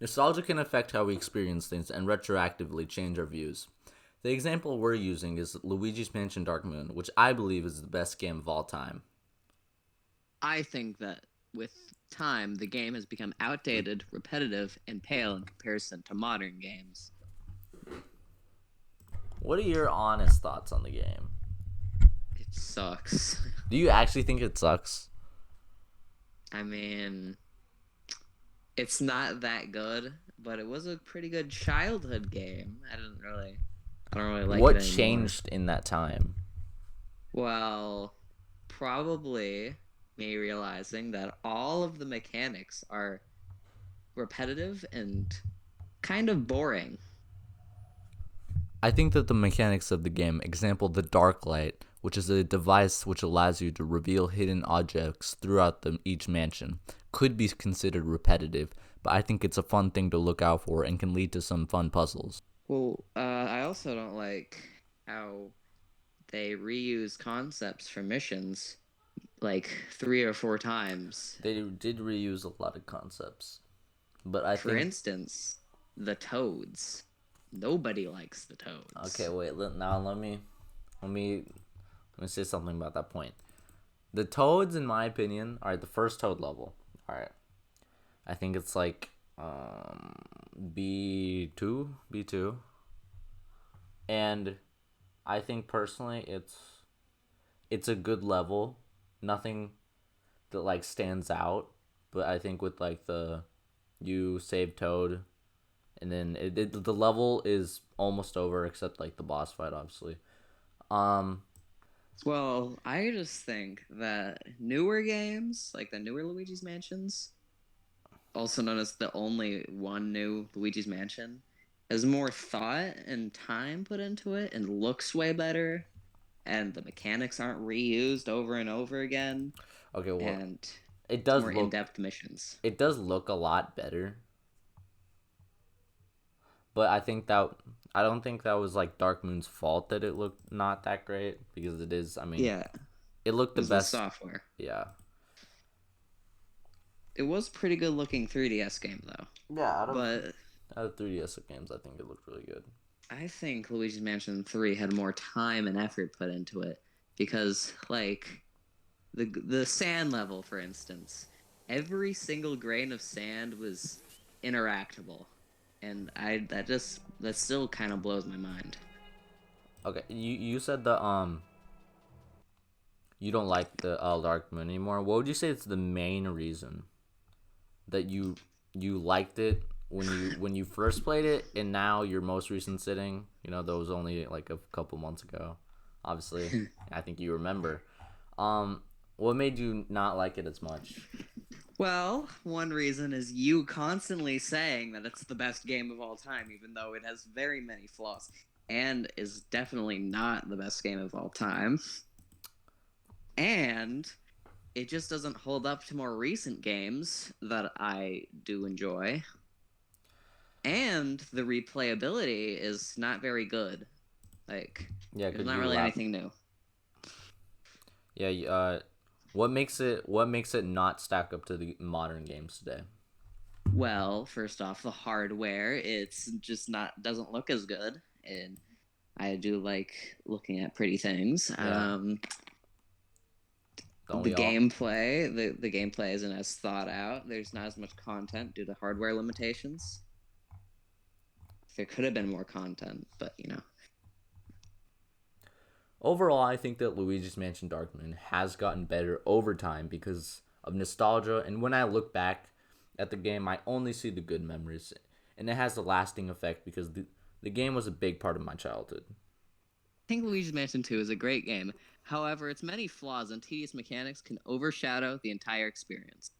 Nostalgia can affect how we experience things and retroactively change our views. The example we're using is Luigi's Mansion Dark Moon, which I believe is the best game of all time. I think that with time, the game has become outdated, repetitive, and pale in comparison to modern games. What are your honest thoughts on the game? It sucks. Do you actually think it sucks? I mean, it's not that good, but it was a pretty good childhood game. I don't really like it What anymore. changed in that time? Well, probably me realizing that all of the mechanics are repetitive and kind of boring. I think that the mechanics of the game, example the Dark Light, which is a device which allows you to reveal hidden objects throughout each mansion, could be considered repetitive, but I think it's a fun thing to look out for and can lead to some fun puzzles. Well, I also don't like how they reuse concepts for missions like 3 or 4 times. They did reuse a lot of concepts, but I For think instance, the toads. Nobody likes the okay, toads. wait. Now let me say something about that point. The toads, in my opinion, are the first toad level. All right, I think it's like B2, and I think personally it's a good level. Nothing that like stands out, but I think with like the you save Toad, and then the level is almost over except like the boss fight, obviously. Um, Well, I just think that newer games, like the newer Luigi's Mansions, also known as the only one new Luigi's Mansion, has more thought and time put into it and looks way better, and the mechanics aren't reused over and over again, okay, well, and it it's does more in look depth missions. it does look a lot better, but I don't think that was like Dark Moon's fault that it looked not that great because it is. I mean, Yeah, it looked it the was the best. software. Yeah. It was pretty good looking 3DS game though, Yeah, but out of 3DS games, I think it looked really good. I think Luigi's Mansion 3 had more time and effort put into it because like the sand level for instance, every single grain of sand was interactable. And I that still kind of blows my mind. Okay, you said you don't like the Dark Moon anymore. What would you say is the main reason that you liked it when you first played it, and now your most recent sitting? You know, that was only like a couple months ago. Obviously, I think you remember. Um, what made you not like it as much? Well, one reason is you constantly saying that it's the best game of all time, even though it has very many flaws, and is definitely not the best game of all time. And it just doesn't hold up to more recent games that I do enjoy. And the replayability is not very good. Like, Yeah, there's could not you really elaborate? anything new. Yeah, what makes it not stack up to the modern games today? Well, first off, the hardware, it's just not doesn't look as good. And I do like looking at pretty things. Yeah, don't The we all? gameplay, the gameplay isn't as thought out. There's not as much content due to hardware limitations. There could have been more content, but you know. Overall, I think that Luigi's Mansion Dark Moon has gotten better over time because of nostalgia. And when I look back at the game, I only see the good memories. And it has a lasting effect because the game was a big part of my childhood. I think Luigi's Mansion 2 is a great game. However, its many flaws and tedious mechanics can overshadow the entire experience.